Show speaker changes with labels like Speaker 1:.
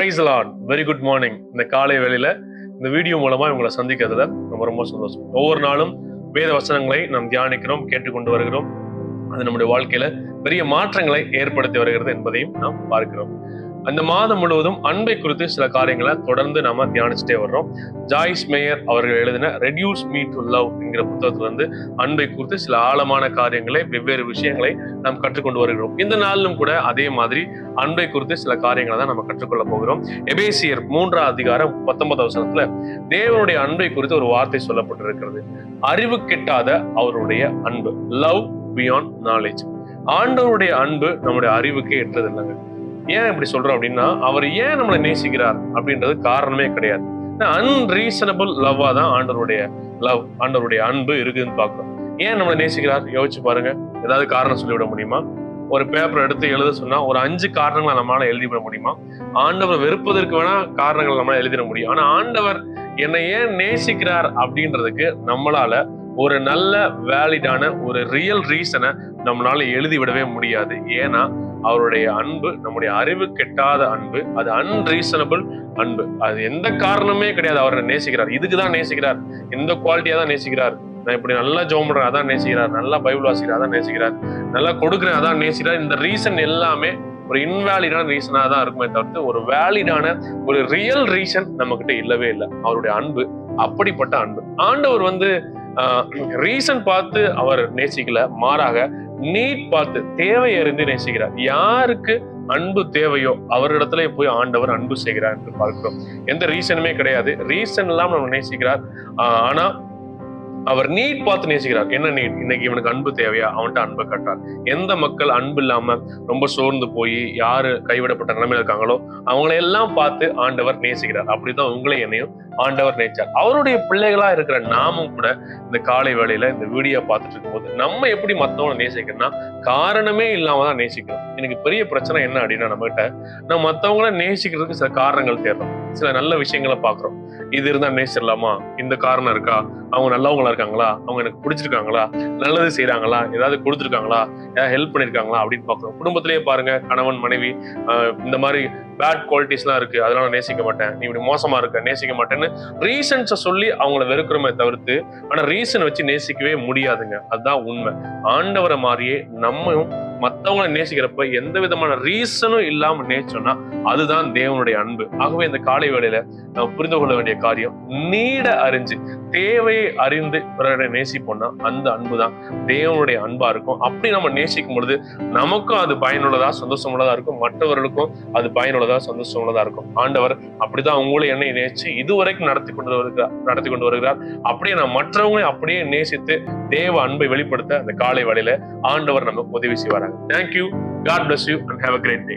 Speaker 1: Price Lord, very good morning. இந்த காலை வேளையில இந்த வீடியோ மூலமா உங்களை சந்திக்கிறதுல ரொம்ப ரொம்ப சந்தோஷம். ஒவ்வொரு நாளும் வேத வசனங்களை நாம் தியானிக்கிறோம், கேட்டுக்கொண்டு வருகிறோம். அது நம்முடைய வாழ்க்கையில பெரிய மாற்றங்களை ஏற்படுத்தி வருகிறது என்பதையும் நாம் பார்க்கிறோம். அந்த மாதம் முழுவதும் அன்பை குறித்து சில காரியங்களை தொடர்ந்து நாம தியானிச்சுட்டே வர்றோம். ஜாய்ஸ் மேயர் அவர்கள் எழுதின ரெடியூஸ் மீ டு லவ் என்கிற புத்தகத்துல இருந்து அன்பை குறித்து சில ஆழமான காரியங்களை, வெவ்வேறு விஷயங்களை நாம் கற்றுக்கொண்டு வருகிறோம். இந்த நாளிலும் கூட அதே மாதிரி அன்பை குறித்து சில காரியங்களை தான் நம்ம கற்றுக்கொள்ள போகிறோம். எபேசியர் 3ஆம் அதிகாரம் 19ஆம் வசனத்துல தேவனுடைய அன்பை குறித்து ஒரு வார்த்தை சொல்லப்பட்டிருக்கிறது. அறிவு கெட்டாத அவருடைய அன்பு, லவ் பியாண்ட் நாலேஜ். ஆண்டவருடைய அன்பு நம்முடைய அறிவுக்கு எட்டது இல்லைங்க. ஏன் இப்படி சொல்றோம் அப்படின்னா, அவர் ஏன் நம்மளை நேசிக்கிறார் அப்படின்றது காரணமே கிடையாது. அன்ரீசனபிள் லவ்வா தான் ஆண்டவருடைய அன்பு இருக்குதுன்னு பார்க்கிறோம். ஏன் நம்மளை நேசிக்கிறார் யோசிச்சு பாருங்க. ஏதாவது காரணம் சொல்லிவிட முடியுமா? ஒரு பேப்பர் எடுத்து எழுத சொன்னா ஒரு 5 காரணங்களை நம்மளால எழுதிவிட முடியுமா? ஆண்டவர் வெறுப்பதற்கு வேணா காரணங்கள் நம்மளால எழுதிட முடியும். ஆனா ஆண்டவர் என்னை ஏன் நேசிக்கிறார் அப்படின்றதுக்கு நம்மளால ஒரு நல்ல வேலிடான ஒரு ரியல் ரீசனை நம்மளால எழுதி விடவே முடியாது. ஏன்னா அவருடைய அன்பு நம்முடைய அறிவு கெட்டாத அன்பு, அது அன்ரீசனபிள் அன்பு. அது எந்த காரணமே கிடையாது. அவர் நேசிக்கிறார், இதுக்குதான் நேசிக்கிறார், எந்த குவாலிட்டியா தான் நேசிக்கிறார். நான் இப்படி நல்லா ஜெபம் பண்றேன் அதான் நேசிக்கிறார், நல்லா பைபிள் வாசிக்கிறேன் அதான் நேசிக்கிறார், நல்லா கொடுக்குறேன் அதான் நேசிக்கிறார். இந்த ரீசன் எல்லாமே ஒரு இன்வேலிடான ரீசனா தான் இருக்குமே தவிர்த்து ஒரு வேலிடான ஒரு ரியல் ரீசன் நம்ம கிட்ட இல்லவே இல்லை. அவருடைய அன்பு அப்படிப்பட்ட அன்பு. ஆண்டவர் ரீசன் பார்த்து அவர் நேசிக்கல, மாறாக நீட் பார்த்து, தேவை அறிந்து நேசிக்கிறார். யாருக்கு அன்பு தேவையோ அவரிடத்துல போய் ஆண்டவர் அன்பு செய்கிறார் என்று பார்க்கிறோம். எந்த ரீசனுமே கிடையாது, ரீசன் எல்லாம் நம்ம நேசிக்கிறார். ஆனா அவர் நீட் பார்த்து நேசிக்கிறார். என்ன நீட்? இன்னைக்கு இவனுக்கு அன்பு தேவையா, அவன்கிட்ட அன்பை கட்டார். எந்த மக்கள் அன்பு இல்லாம ரொம்ப சோர்ந்து போய் யாரு கைவிடப்பட்ட நிலைமையில இருக்காங்களோ அவங்களையெல்லாம் பார்த்து ஆண்டவர் நேசிக்கிறார். அப்படிதான் உங்களை என்னையும் ஆண்டவர் நேசிச்சார். அவருடைய பிள்ளைகளா இருக்கிற நாமும் கூட இந்த காலை வேளையில இந்த வீடியோ பார்த்துட்டு இருக்கும்போது நம்ம எப்படி மத்தவங்களை நேசிக்கணும்னா காரணமே இல்லாம தான் நேசிக்கிறோம். எனக்கு பெரிய பிரச்சனை என்ன அப்படின்னா, நம்ம கிட்ட நம்ம மத்தவங்கள நேசிக்கிறதுக்கு சில காரணங்கள் தேடுறோம், சில நல்ல விஷயங்களை பாக்குறோம். இது இருந்தா நேசிடலாமா, இந்த காரணம் இருக்கா, அவங்க நல்லவங்களா இருக்காங்களா, அவங்க எனக்கு பிடிச்சிருக்காங்களா, நல்லது செய்யறாங்களா, ஏதாவது கொடுத்துருக்காங்களா, ஏதாவது ஹெல்ப் பண்ணிருக்காங்களா அப்படின்னு பாக்குறோம். குடும்பத்திலேயே பாருங்க, கணவன் மனைவி இந்த மாதிரி பேட் குவாலிட்டிஸ் எல்லாம் இருக்கு, அதனால நேசிக்க மாட்டேன், நீ இப்படி மோசமா இருக்க நேசிக்க மாட்டேன்னு ரீசன்ஸை சொல்லி அவங்கள வெறுக்கிறோமே தவிர்த்து, ஆனா ரீசன் வச்சு நேசிக்கவே முடியாதுங்க. அதுதான் உண்மை. ஆண்டவரை மாதிரியே நம்மளும் மற்றவங்களை நேசிக்கிறப்ப எந்த விதமான ரீசனும் இல்லாம நேசிச்சோம்னா அதுதான் தேவனுடைய அன்பு. ஆகவே இந்த காலை வேளையில நம்ம புரிந்து கொள்ள வேண்டிய காரியம், நீட அறிஞ்சு தேவையை அறிந்து பிறரை நேசிப்போம்னா அந்த அன்பு தான் தேவனுடைய அன்பா இருக்கும். அப்படி நம்ம நேசிக்கும் பொழுது நமக்கும் அது பயனுள்ளதா சந்தோஷம் உள்ளதா இருக்கும், மற்றவர்களுக்கும் அது பயனுள்ளதா சந்தோஷம் உள்ளதா இருக்கும். ஆண்டவர் அப்படிதான் உங்களை என்னை நேசிச்சு இதுவரைக்கும் நடத்தி கொண்டு வருகிறார். அப்படியே நான் மற்றவங்களையும் அப்படியே நேசித்து தேவ அன்பை வெளிப்படுத்த அந்த காலை வேளையில ஆண்டவர் நமக்கு உதவி செய்வாராங்க. Thank you. God bless you and have a great day.